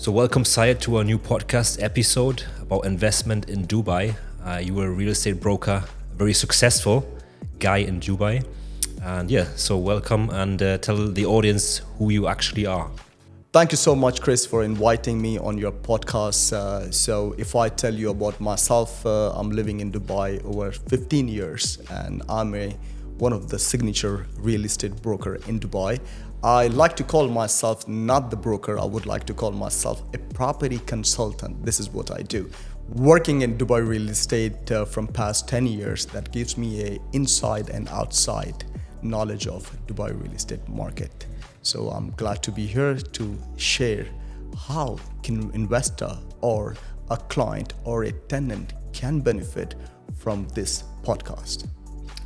So welcome, Syed, to our new podcast episode about investment in Dubai. You were a real estate broker, a very successful guy in Dubai. And so welcome and tell the audience who you actually are. Thank you so much, Chris, for inviting me on your podcast. So if I tell you about myself, I'm living in Dubai over 15 years and I'm one of the signature real estate broker in Dubai. I like to call myself not the broker, I would like to call myself a property consultant. This is what I do. Working in Dubai real estate from past 10 years, that gives me a inside and outside knowledge of Dubai real estate market. So I'm glad to be here to share how can an investor or a client or a tenant can benefit from this podcast.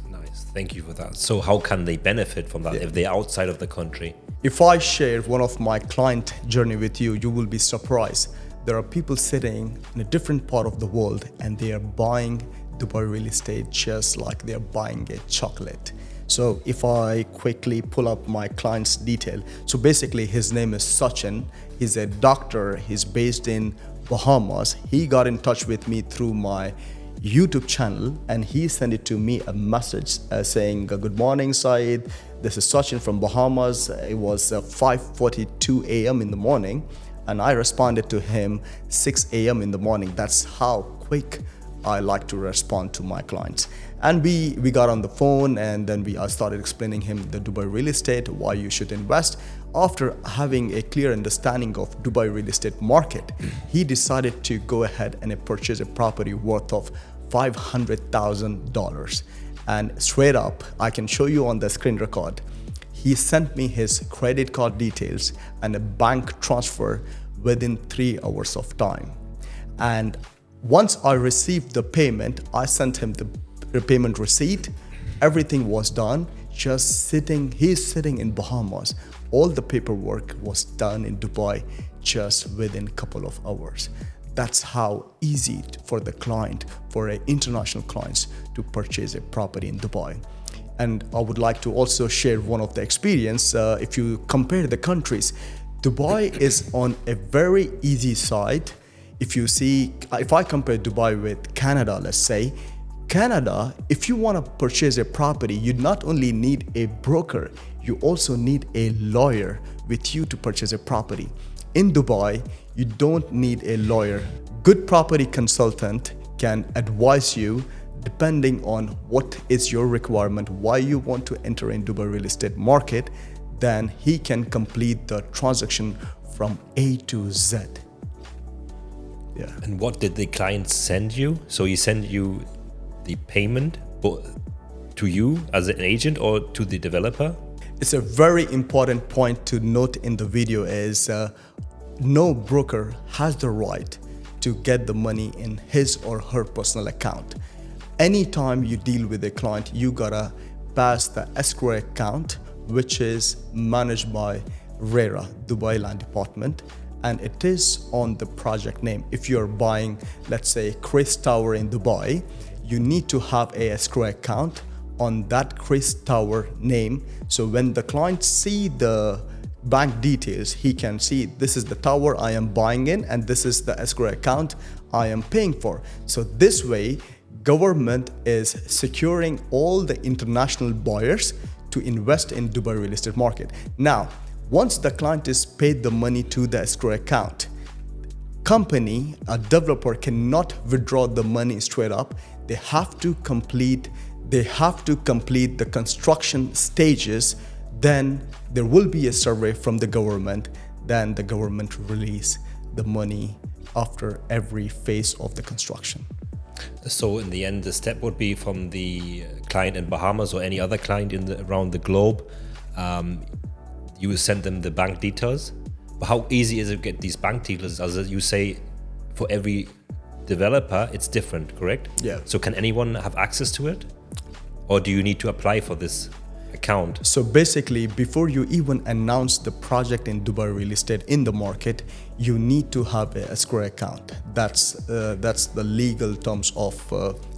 Nice, thank you for that. So how can they benefit from that if they're outside of the country? If I share one of my client journey with you, you will be surprised. There are people sitting in a different part of the world and they are buying Dubai real estate just like they're buying a chocolate. So if I quickly pull up my client's detail, so basically his name is Sachin, he's a doctor, he's based in Bahamas. He got in touch with me through my YouTube channel and he sent it to me a message saying, good morning, Syed, this is Sachin from Bahamas. It was 5:42 a.m. in the morning and I responded to him 6 a.m. in the morning. That's how quick I like to respond to my clients. And we got on the phone and then I started explaining him the Dubai real estate, why you should invest. After having a clear understanding of Dubai real estate market, he decided to go ahead and purchase a property worth of $500,000. And straight up, I can show you on the screen record, he sent me his credit card details and a bank transfer within 3 hours of time. And once I received the payment, I sent him the payment receipt. Everything was done. He's sitting in Bahamas. All the paperwork was done in Dubai just within a couple of hours. That's how easy for the client, for international clients to purchase a property in Dubai. And I would like to also share one of the experience. If you compare the countries, Dubai is on a very easy side. If I compare Dubai with Canada, let's say, Canada, if you want to purchase a property, you not only need a broker, you also need a lawyer with you to purchase a property. In Dubai, you don't need a lawyer. Good property consultant can advise you depending on what is your requirement, why you want to enter in Dubai real estate market, then he can complete the transaction from A to Z. Yeah. And what did the client send you? So he sent you the payment to you as an agent or to the developer? It's a very important point to note in the video is no broker has the right to get the money in his or her personal account. Anytime you deal with a client, you gotta pass the escrow account, which is managed by RERA, Dubai Land Department, and it is on the project name. If you're buying, let's say, Chris Tower in Dubai, you need to have a escrow account on that Chris Tower name. So when the client see the bank details, he can see this is the tower I am buying in and this is the escrow account I am paying for. So this way, government is securing all the international buyers to invest in Dubai real estate market. Now, once the client is paid the money to the escrow account, a developer cannot withdraw the money straight up. They have to complete the construction stages. Then there will be a survey from the government. Then the government release the money after every phase of the construction. So in the end, the step would be from the client in Bahamas or any other client around the globe. You send them the bank details. But how easy is it to get these bank details? As you say, for every developer, it's different, correct? Yeah. So can anyone have access to it? Or do you need to apply for this account? So basically, before you even announce the project in Dubai real estate in the market, you need to have an escrow account. That's the legal terms of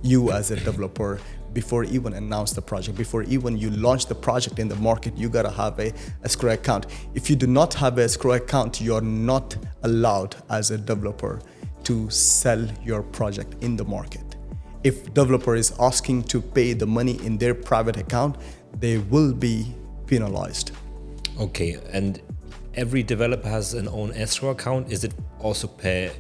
you as a developer before even announce the project, before even you launch the project in the market, you gotta have a escrow account. If you do not have an escrow account, you're not allowed as a developer to sell your project in the market. If developer is asking to pay the money in their private account, they will be penalized. Okay, and every developer has an own escrow account. Is it also per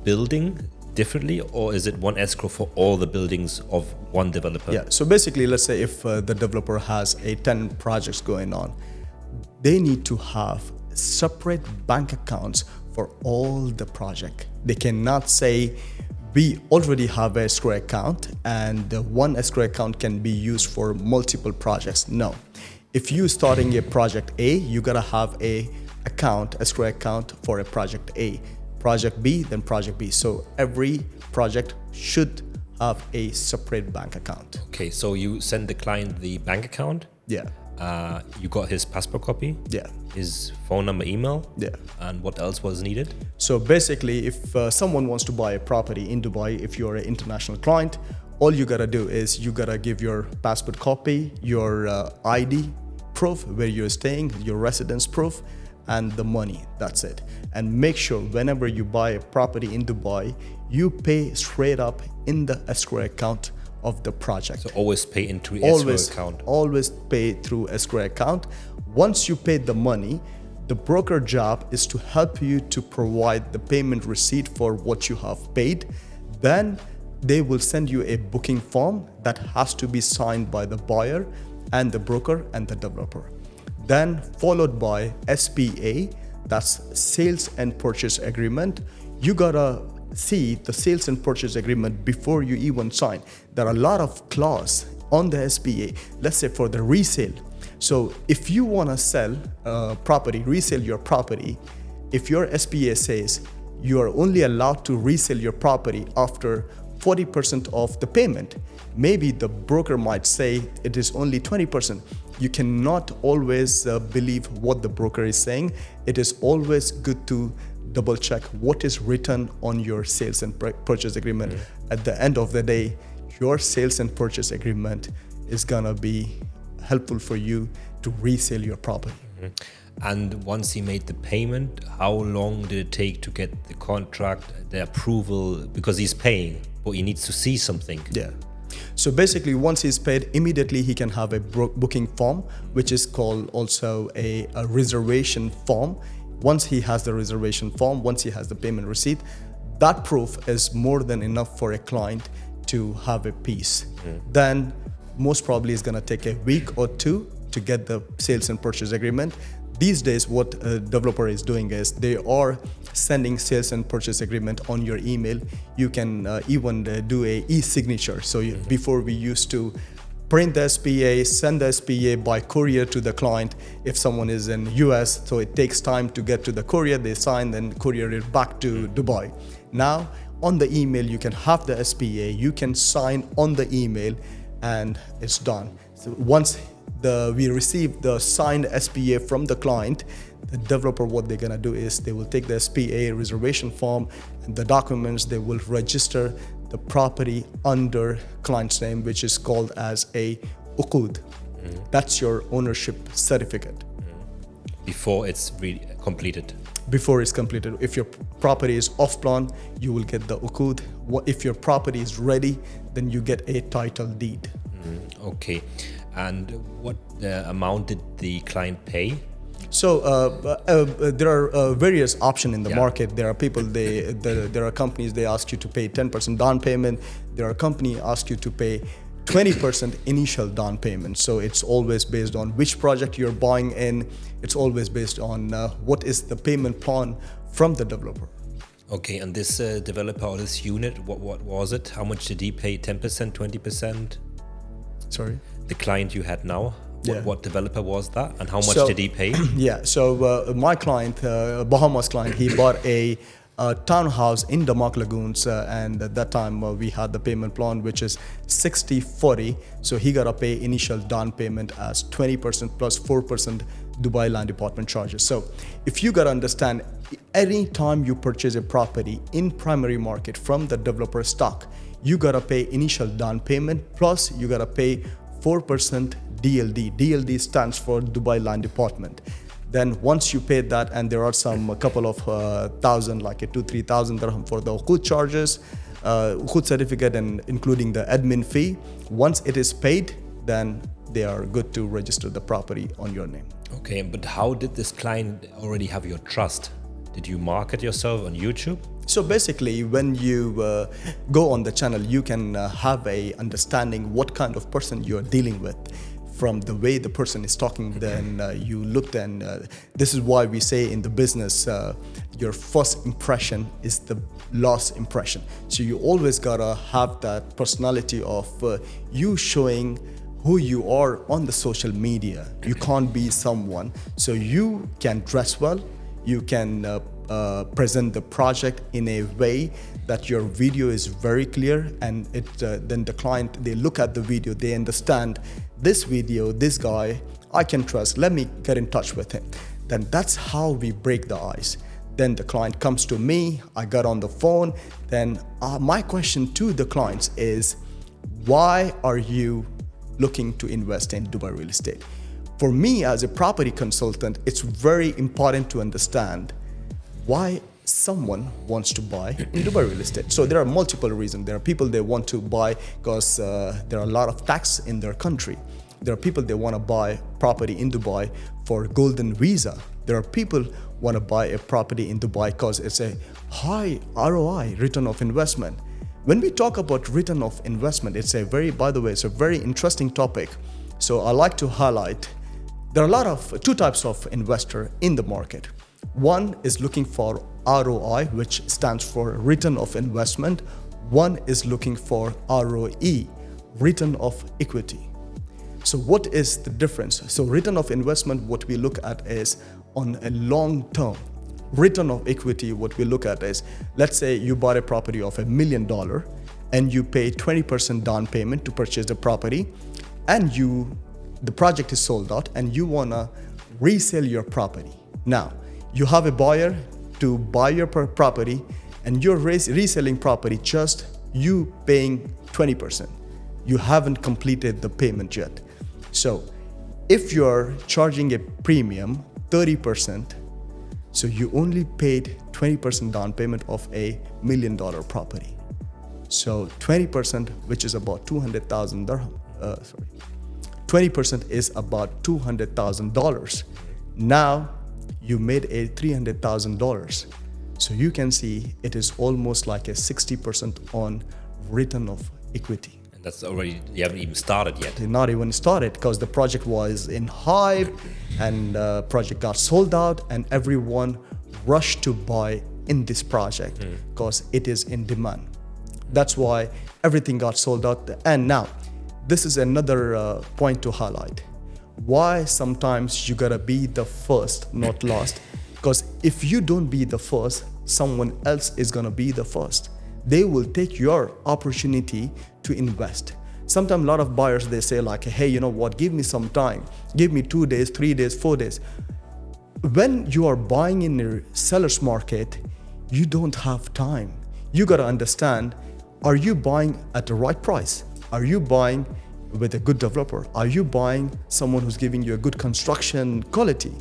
building differently, or is it one escrow for all the buildings of one developer? Yeah, so basically, let's say if the developer has 10 projects going on, they need to have separate bank accounts for all the project. They cannot say, we already have an escrow account and one escrow account can be used for multiple projects. No. If you starting a project A, you gotta have a escrow account for a project A. Project B, then project B. So every project should have a separate bank account. Okay, so you send the client the bank account. Yeah. You got his passport copy. Yeah. His phone number, email. Yeah. And what else was needed? So basically, if someone wants to buy a property in Dubai, if you're an international client, all you gotta do is you gotta give your passport copy, your ID proof where you're staying, your residence proof, and the money. That's it. And make sure whenever you buy a property in Dubai, you pay straight up in the escrow account of the project. So always pay into the escrow account. Always pay through escrow account. Once you pay the money, the broker job is to help you to provide the payment receipt for what you have paid. Then they will send you a booking form that has to be signed by the buyer and the broker and the developer. Then followed by SPA, that's sales and purchase agreement. You gotta see the sales and purchase agreement before you even sign. There are a lot of clauses on the SPA, let's say for the resale. So if you wanna sell property, resell your property, if your SPA says you are only allowed to resell your property after 40% of the payment, maybe the broker might say it is only 20%. You cannot always believe what the broker is saying. It is always good to double check what is written on your sales and purchase agreement. At the end of the day, your sales and purchase agreement is gonna be helpful for you to resell your property. And once he made the payment, how long did it take to get the contract, the approval? Because he's paying, but he needs to see something. Yeah. So basically, once he's paid, immediately he can have a booking form, which is called also a reservation form. Once he has the reservation form, once he has the payment receipt, that proof is more than enough for a client to have a piece. Then most probably it's gonna take a week or two to get the sales and purchase agreement. These days, what a developer is doing is they are sending sales and purchase agreement on your email. You can even do a e-signature. So before we used to print the SPA, send the SPA by courier to the client. If someone is in US, so it takes time to get to the courier, they sign, then courier it back to Dubai. Now, on the email, you can have the SPA, you can sign on the email, and it's done. So once we receive the signed SPA from the client, the developer, what they're gonna do is they will take the SPA reservation form and the documents, they will register the property under client's name, which is called as a uqud. That's your ownership certificate. Before it's really completed. Before it's completed. If your property is off plan, you will get the uqud. If your property is ready, then you get a title deed. Okay. And what amount did the client pay? So there are various options in the market. There are people, there are companies, they ask you to pay 10% down payment. There are companies ask you to pay 20% initial down payment. So it's always based on which project you're buying in. It's always based on what is the payment plan from the developer. Okay, and this developer or this unit, what was it? How much did he pay? 10%, 20%? Sorry? The client you had now? Yeah. What developer was that, and how much did he pay? Yeah, so my client, Bahamas client, he bought a townhouse in Damak Lagoons, and at that time we had the payment plan, which is 60-40. So he got to pay initial down payment as 20% plus 4% Dubai Land Department charges. So if you got to understand, any time you purchase a property in primary market from the developer stock, you gotta pay initial down payment, plus you gotta pay 4% DLD. DLD stands for Dubai Land Department. Then once you pay that, and there are a couple of thousand, like a 2,000-3,000 dirham for the Wqud charges, Wqud certificate, and including the admin fee. Once it is paid, then they are good to register the property on your name. Okay, but how did this client already have your trust? Did you market yourself on YouTube? So basically, when you go on the channel, you can have a understanding what kind of person you are dealing with. From the way the person is talking, then you looked, and this is why we say in the business, your first impression is the last impression. So you always gotta have that personality of you showing who you are on the social media. You can't be someone. So you can dress well, you can present the project in a way that your video is very clear, and then the client, they look at the video, they understand this video, this guy, I can trust, let me get in touch with him. Then that's how we break the ice. Then the client comes to me, I got on the phone, then my question to the clients is, why are you looking to invest in Dubai real estate? For me as a property consultant, it's very important to understand why someone wants to buy in Dubai real estate. So there are multiple reasons. There are people they want to buy because there are a lot of tax in their country. There are people they want to buy property in Dubai for golden visa. There are people want to buy a property in Dubai because it's a high ROI, return of investment. When we talk about return of investment, it's a very interesting topic. So I like to highlight, there are two types of investor in the market. One is looking for ROI, which stands for return of investment. One is looking for ROE, return of equity. So what is the difference? So return of investment, what we look at is on a long term. Return of equity, what we look at is, let's say you bought a property of $1 million and you pay 20% down payment to purchase the property, and the project is sold out and you wanna resell your property. Now, you have a buyer to buy your property, and you're reselling property, just you paying 20%. You haven't completed the payment yet. So if you're charging a premium 30%, so you only paid 20% down payment of a $1 million property. So 20%, which is about 200,000 dirham, 20% is about $200,000. Now you made a $300,000. So you can see it is almost like a 60% on return of equity. And that's already, you haven't even started yet. Not even started, because the project was in hype and project got sold out and everyone rushed to buy in this project because it is in demand. That's why everything got sold out. And now, this is another point to highlight. Why sometimes you gotta be the first, not last. Because if you don't be the first, someone else is gonna be the first. They will take your opportunity to invest. Sometimes a lot of buyers, they say like, hey, you know what, give me some time. Give me 2 days, 3 days, 4 days. When you are buying in a seller's market, you don't have time. You gotta understand, are you buying at the right price? Are you buying with a good developer? Are you buying someone who's giving you a good construction quality?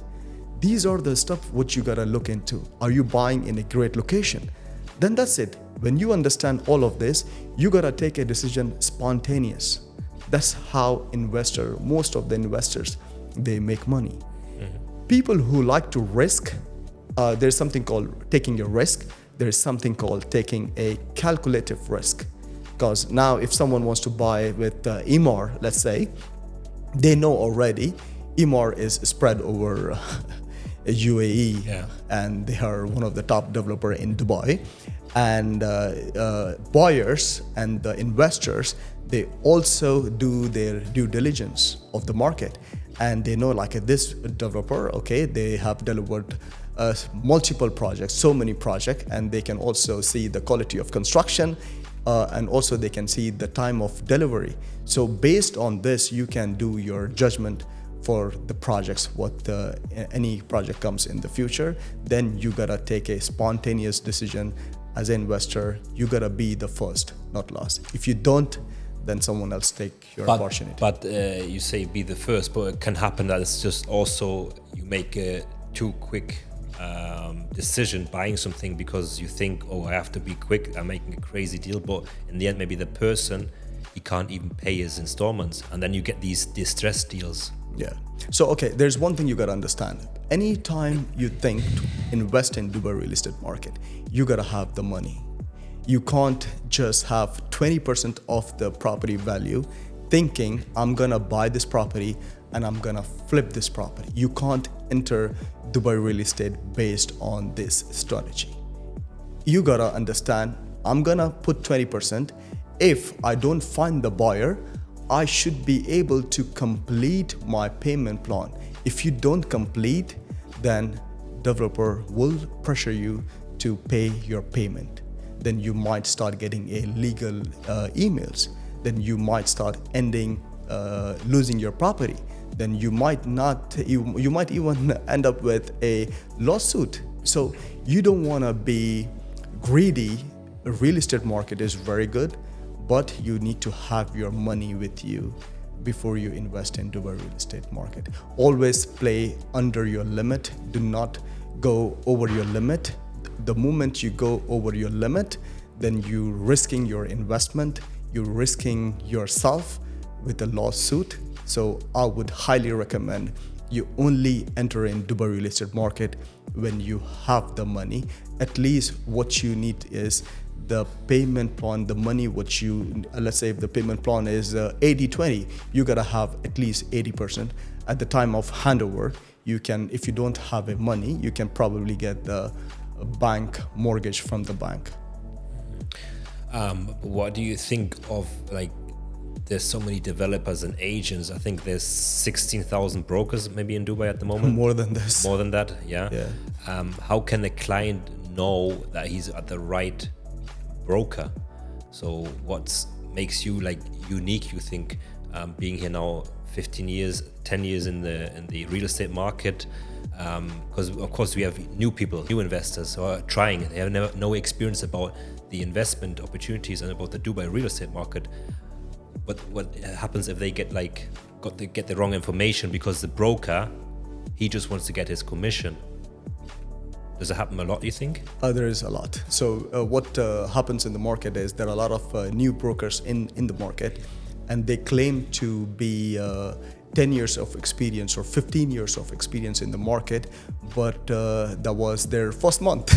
These are the stuff which you gotta look into. Are you buying in a great location? Then that's it. When you understand all of this, you gotta take a decision spontaneous. That's how most of the investors, they make money. People who like to risk, there's something called taking a risk. There's something called taking a calculative risk. Because now if someone wants to buy with Emaar, let's say, they know already Emaar is spread over UAE, and they are one of the top developer in Dubai. And buyers and the investors, they also do their due diligence of the market. And they know like this developer, okay, they have delivered multiple projects, so many projects, and they can also see the quality of construction, and also they can see the time of delivery. So based on this, you can do your judgment for the projects, any project comes in the future. Then you gotta take a spontaneous decision as an investor, you gotta be the first, not last. If you don't, then someone else take your opportunity. But you say be the first, but it can happen that it's just also you make a too quick decision buying something because you think, oh, I have to be quick, I'm making a crazy deal, but in the end maybe the person, he can't even pay his installments, and then you get these distress deals. Yeah. So, okay, there's one thing you gotta understand. Anytime you think to invest in Dubai real estate market, you gotta have the money. You can't just have 20% of the property value thinking I'm gonna buy this property and I'm gonna flip this property. You can't enter Dubai real estate based on this strategy. You gotta understand, I'm gonna put 20%. If I don't find the buyer, I should be able to complete my payment plan. If you don't complete, then developer will pressure you to pay your payment. Then you might start getting illegal emails. Then you might start losing your property. Then you might even end up with a lawsuit. So you don't want to be greedy. The real estate market is very good, but you need to have your money with you before you invest in Dubai real estate market. Always play under your limit. Do not go over your limit. The moment you go over your limit, then you're risking your investment, you're risking yourself with a lawsuit. So I would highly recommend you only enter in Dubai real estate market when you have the money. At least what you need is the payment plan, the money what you, let's say if the payment plan is 80-20, you gotta have at least 80%. At the time of handover, you can, if you don't have a money, you can probably get the bank mortgage from the bank. What do you think of, like, there's so many developers and agents. I think there's 16,000 brokers maybe in Dubai at the moment. More than this. More than that, yeah. Yeah. How can the client know that he's at the right broker? So what makes you like unique, you think, being here now 15 years, 10 years in the real estate market? Because of course we have new people, new investors who are trying. They have no experience about the investment opportunities and about the Dubai real estate market. But what happens if they get the wrong information because the broker, he just wants to get his commission? Does it happen a lot, you think? There is a lot. So what happens in the market is there are a lot of new brokers in the market, and they claim to be 10 years of experience or 15 years of experience in the market, but that was their first month.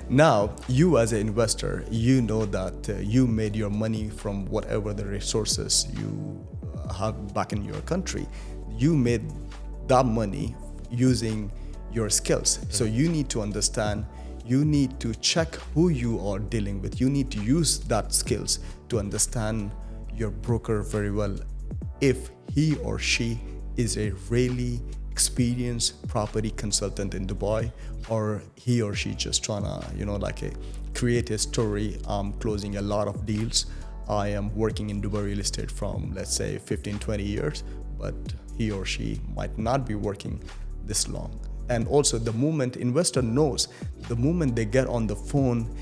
Now, you as an investor, you know that you made your money from whatever the resources you have back in your country. You made that money using your skills. So you need to understand, you need to check who you are dealing with. You need to use that skills to understand your broker very well. If he or she is a really experienced property consultant in Dubai, or he or she just trying to, create a story. I'm closing a lot of deals. I am working in Dubai real estate from, let's say, 15, 20 years, but he or she might not be working this long. And also the moment investor knows, the moment they get on the phone,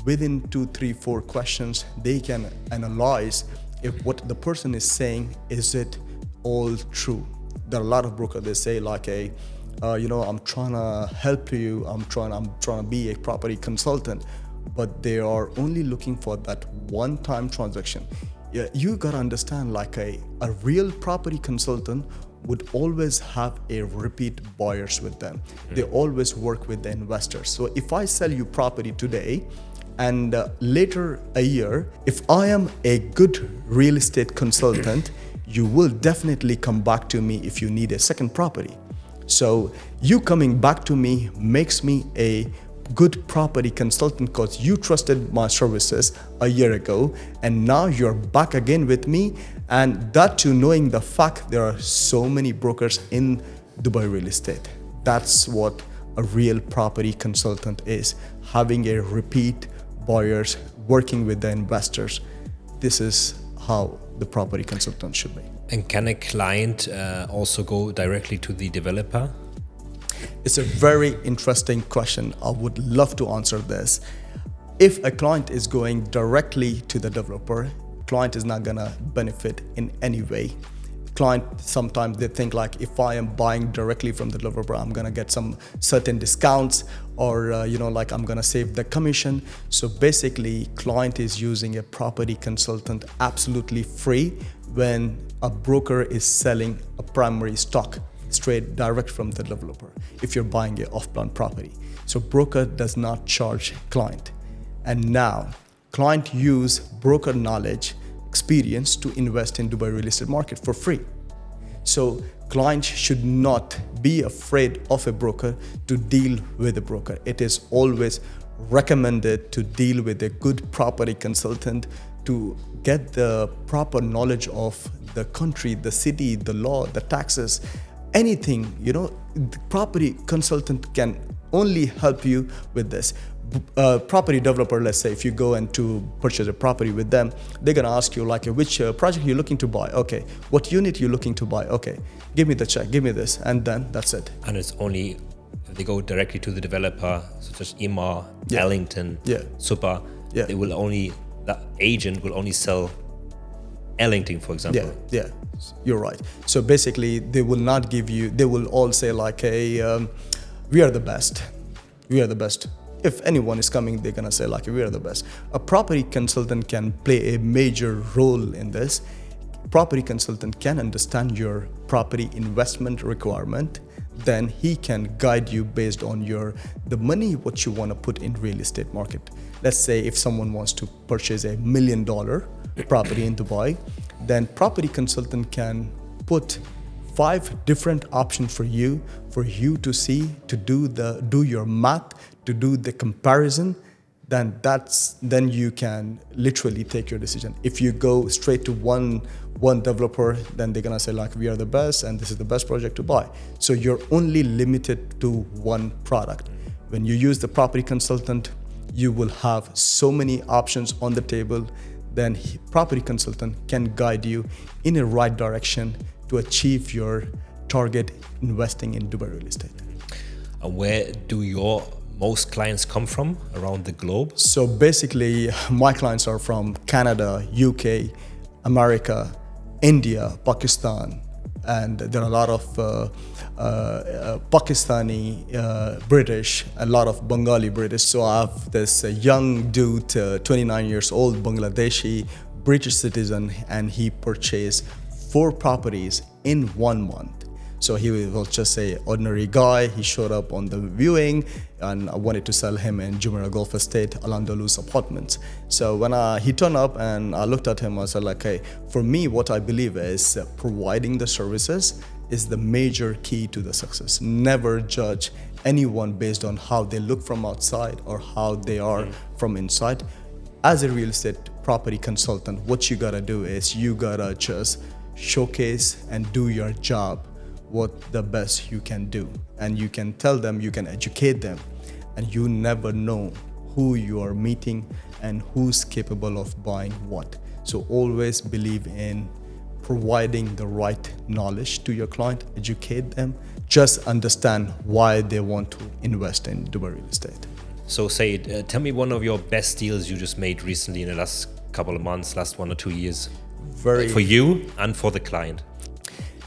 within 2, 3, 4 questions, they can analyze if what the person is saying, is it all true? There are a lot of brokers, they say I'm trying to help you, I'm trying to be a property consultant, but they are only looking for that one-time transaction. Yeah, you gotta understand, a real property consultant would always have a repeat buyers with them. They always work with the investors. So if I sell you property today, and later a year, if I am a good real estate consultant, you will definitely come back to me if you need a second property. So you coming back to me makes me a good property consultant because you trusted my services a year ago, and now you're back again with me. And that too, knowing the fact there are so many brokers in Dubai real estate. That's what a real property consultant is, having a repeat buyers, working with the investors. This is how the property consultant should be. And can a client also go directly to the developer? It's a very interesting question. I would love to answer this. If a client is going directly to the developer, client is not gonna benefit in any way. Client, sometimes they think like, if I am buying directly from the developer, I'm gonna get some certain discounts, or like I'm gonna save the commission. So basically, client is using a property consultant absolutely free when a broker is selling a primary stock straight direct from the developer if you're buying an off-plan property. So broker does not charge client. And now client use broker knowledge, experience to invest in Dubai real estate market for free. So clients should not be afraid of a broker to deal with a broker. It is always recommended to deal with a good property consultant to get the proper knowledge of the country, the city, the law, the taxes, anything. The property consultant can only help you with this. Property developer, let's say, if you go and to purchase a property with them, they're gonna ask you like, which project you're looking to buy? Okay. What unit you're looking to buy? Okay. Give me the check, give me this, and then that's it. And it's only if they go directly to the developer, such as Imar, Ellington, Super. They will only, that agent will only sell Ellington, for example. Yeah, you're right. So basically, they will not give you. They will all say like, "Hey, we are the best. We are the best." If anyone is coming, they're gonna say like, "We are the best." A property consultant can play a major role in this. Property consultant can understand your property investment requirement. Then he can guide you based on the money what you want to put in real estate market. Let's say if someone wants to purchase $1 million property in Dubai, then property consultant can put 5 different options for you to see, to do your math, to do the comparison. Then you can literally take your decision. If you go straight to one developer, then they're gonna say like, we are the best and this is the best project to buy. So you're only limited to one product. When you use the property consultant, you will have so many options on the table. Then property consultant can guide you in a right direction to achieve your target investing in Dubai real estate. And where do your most clients come from around the globe? So basically, my clients are from Canada, UK, America, India, Pakistan, and there are a lot of Pakistani, British, a lot of Bengali British. So I have this young dude, 29 years old, Bangladeshi, British citizen, and he purchased 4 properties in 1 month. So he will just say ordinary guy. He showed up on the viewing, and I wanted to sell him in Jumeirah Gulf Estate, Al-Andalus Apartments. So when he turned up and I looked at him, I said like, hey, for me, what I believe is providing the services is the major key to the success. Never judge anyone based on how they look from outside or how they are from inside. As a real estate property consultant, what you gotta do is you gotta just showcase and do your job what the best you can do, and you can tell them, you can educate them, and you never know who you are meeting and who's capable of buying what. So always believe in providing the right knowledge to your client, educate them, just understand why they want to invest in Dubai real estate. So Saeed, tell me one of your best deals you just made recently in the last couple of months, last 1 or 2 years. For you and for the client.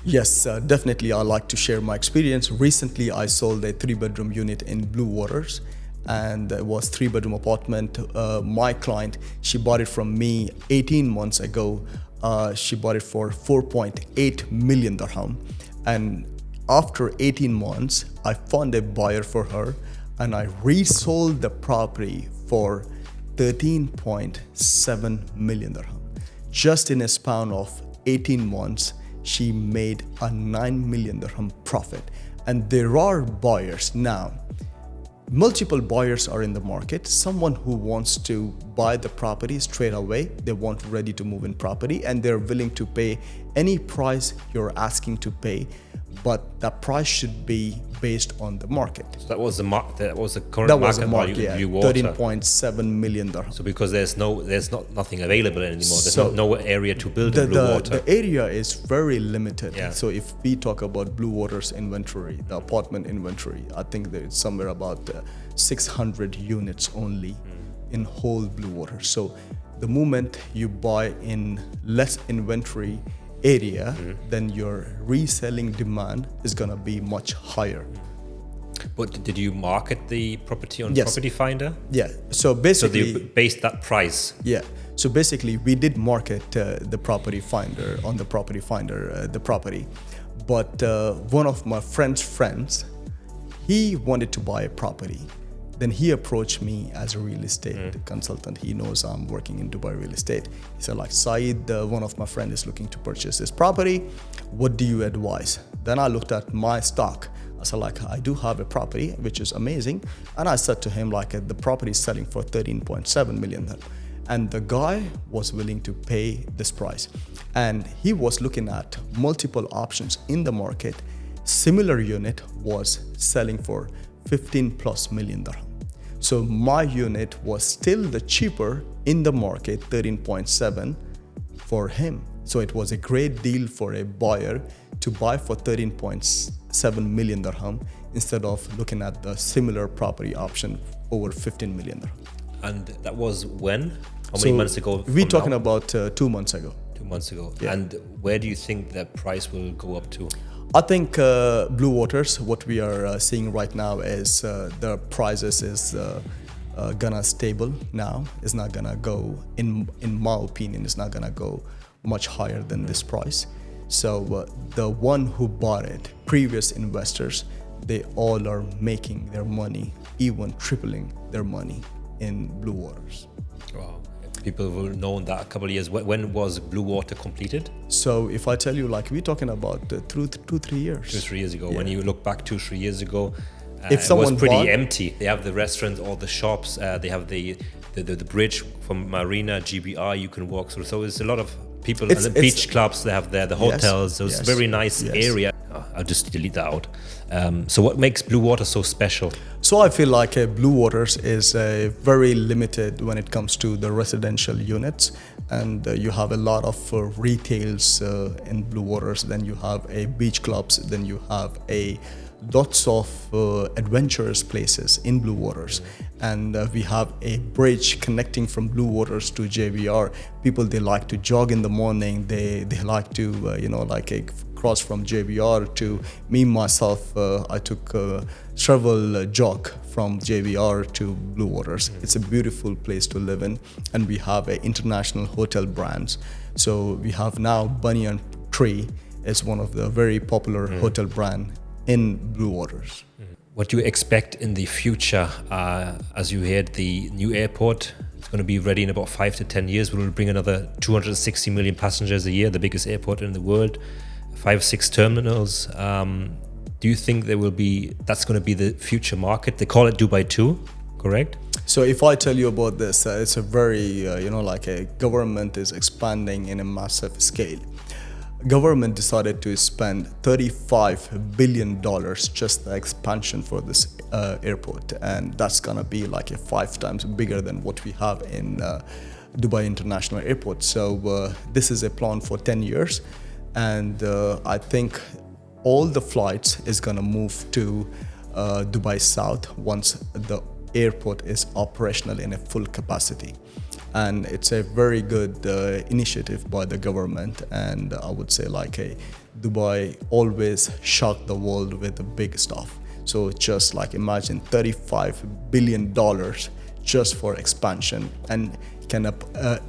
Yes, definitely. I like to share my experience. Recently, I sold a 3-bedroom unit in Blue Waters, and it was 3-bedroom apartment. My client, she bought it from me 18 months ago. She bought it for 4.8 million dirham. And after 18 months, I found a buyer for her, and I resold the property for 13.7 million dirham. Just in a span of 18 months, she made a 9 million dirham profit. And there are buyers now. Multiple buyers are in the market. Someone who wants to buy the property straight away, they want ready to move in property, and they're willing to pay any price you're asking to pay, but that price should be based on the market. So that was the current market value in Blue Water. 13.7 million dirham. So because there's nothing available anymore. There's no area to build in Blue Water. The area is very limited. Yeah. So if we talk about Blue Water's inventory, the apartment inventory, I think that it's somewhere about 600 units only. in whole Blue Water. So the moment you buy in less inventory area, then your reselling demand is gonna be much higher. But did you market the property on Yes. Property Finder? Yeah. So So basically, they based that price. yeah. So basically, we did market the Property Finder on the Property Finder, the property. But one of my friends, he wanted to buy a property. Then he approached me as a real estate consultant. He knows I'm working in Dubai real estate. He said, like, Saeed, one of my friends is looking to purchase this property. What do you advise? Then I looked at my stock. I said, like, I do have a property, which is amazing. And I said to him, like, the property is selling for 13.7 million. And the guy was willing to pay this price. And he was looking at multiple options in the market. Similar unit was selling for 15 plus million dirham. So my unit was still the cheaper in the market, 13.7 for him. So it was a great deal for a buyer to buy for 13.7 million dirham instead of looking at the similar property option over 15 million dirham. And that was when? How many months ago? We're from talking now? about 2 months ago. 2 months ago. Yeah. And where do you think the price will go up to? I think Blue Waters, what we are seeing right now is the prices is gonna stable now. It's not gonna go, in my opinion, it's not gonna go much higher than this price. So the one who bought it, previous investors, they all are making their money, even tripling their money in Blue Waters. Wow. People will know that a couple of years. When was Blue Water completed? So if I tell you, like, we're talking about 2-3 years. 2-3 years ago. Yeah. When you look back 2-3 years ago, If it was someone pretty bought- empty. They have the restaurants, all the shops. They have the bridge from Marina, GBR. You can walk through. So there's a lot of people. It's- And the beach clubs they have there, the hotels. So it's yes, a very nice yes. area. Oh, I'll just delete that out. So what makes Blue Water so special? So I feel like Blue Waters is very limited when it comes to the residential units, and you have a lot of retails in Blue Waters. Then you have a beach clubs. Then you have lots of adventurous places in Blue Waters, and we have a bridge connecting from Blue Waters to JBR. People, they like to jog in the morning. They like to cross from JBR to me myself. I took travel jog from JBR to Blue Waters. It's a beautiful place to live in, and we have international hotel brands. So we have now Banyan Tree is one of the very popular hotel brand in Blue Waters. What do you expect in the future? As you heard, the new airport is going to be ready in about 5 to 10 years. We'll bring another 260 million passengers a year, the biggest airport in the world, 5-6 terminals. Do you think that's going to be the future market? They call it Dubai 2, correct? So if I tell you about this, it's a very, a government is expanding in a massive scale. Government decided to spend $35 billion just the expansion for this airport, and that's gonna be like a 5 times bigger than what we have in Dubai International Airport. So this is a plan for 10 years, and I think all the flights is gonna move to Dubai South once the airport is operational in a full capacity. And it's a very good initiative by the government, and I would say Dubai always shocked the world with the big stuff. So just like imagine $35 billion just for expansion, and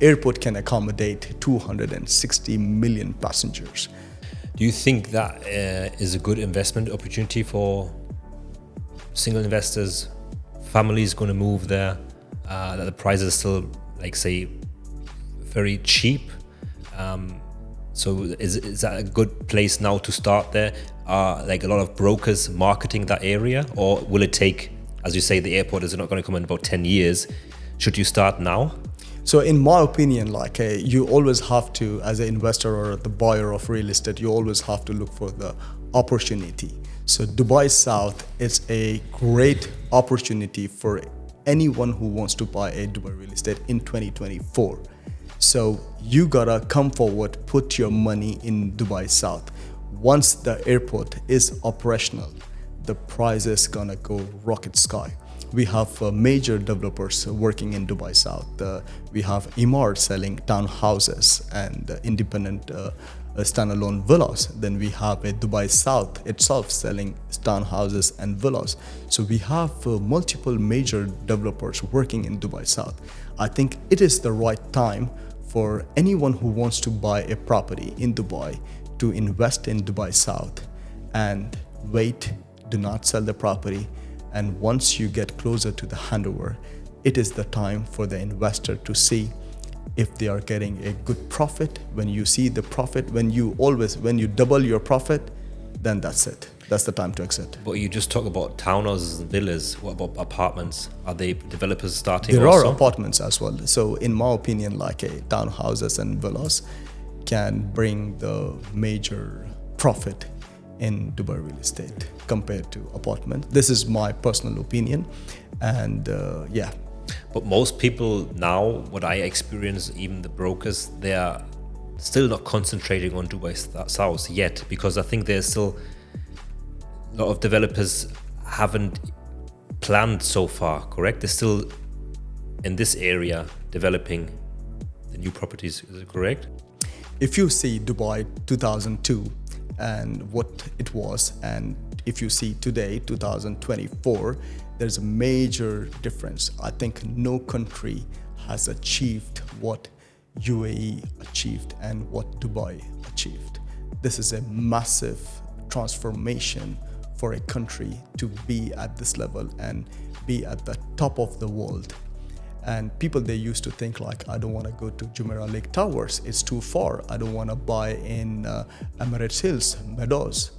airport can accommodate 260 million passengers. Do you think that is a good investment opportunity for single investors, families going to move there, that the prices are still say very cheap? So is that a good place now to start there? Are a lot of brokers marketing that area, or will it take, as you say, the airport is not going to come in about 10 years? Should you start now? So in my opinion, you always have to, as an investor or the buyer of real estate, you always have to look for the opportunity. So Dubai South is a great opportunity for anyone who wants to buy a Dubai real estate in 2024. So you gotta come forward, put your money in Dubai South. Once the airport is operational, the price is gonna go rocket sky. we have major developers working in Dubai South. We have Emaar selling townhouses and independent standalone villas. Then we have a Dubai South itself selling townhouses and villas. So we have multiple major developers working in Dubai South. I think it is the right time for anyone who wants to buy a property in Dubai to invest in Dubai South and wait, do not sell the property. And once you get closer to the handover, it is the time for the investor to see if they are getting a good profit. When you see the profit, when you double your profit, then that's it. That's the time to exit. But you just talk about townhouses and villas. What about apartments? Are they developers starting There also? are apartments as well. So in my opinion, like a townhouses and villas can bring the major profit in Dubai real estate compared to apartment. This is my personal opinion. And yeah. But most people now, what I experience, even the brokers, they are still not concentrating on Dubai South yet, because I think there's still a lot of developers haven't planned so far, correct? They're still in this area developing the new properties, is it correct? If you see Dubai 2002 and what it was, and if you see today, 2024, there's a major difference. I think no country has achieved what UAE achieved and what Dubai achieved. This is a massive transformation for a country to be at this level and be at the top of the world. And people, they used to think like, I don't want to go to Jumeirah Lake Towers, it's too far. I don't want to buy in Emirates Hills, Meadows.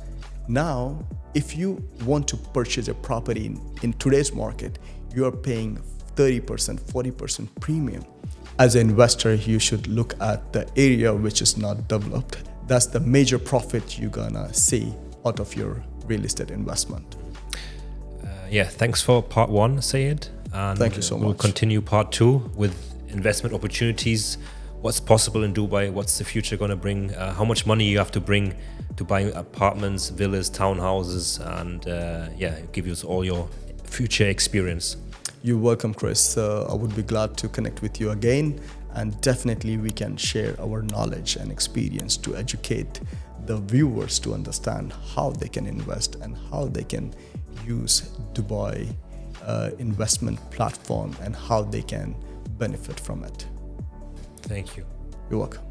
Now, if you want to purchase a property in today's market, you are paying 30%, 40% premium. As an investor, you should look at the area which is not developed. That's the major profit you're gonna see out of your real estate investment. Yeah, thanks for part one, Sayed. And thank you so much. We'll continue part two with investment opportunities, what's possible in Dubai, what's the future going to bring, how much money you have to bring to buy apartments, villas, townhouses, and yeah, give you all your future experience. You're welcome, Chris. I would be glad to connect with you again, and definitely we can share our knowledge and experience to educate the viewers to understand how they can invest and how they can use Dubai investment platform and how they can benefit from it. Thank you. You're welcome.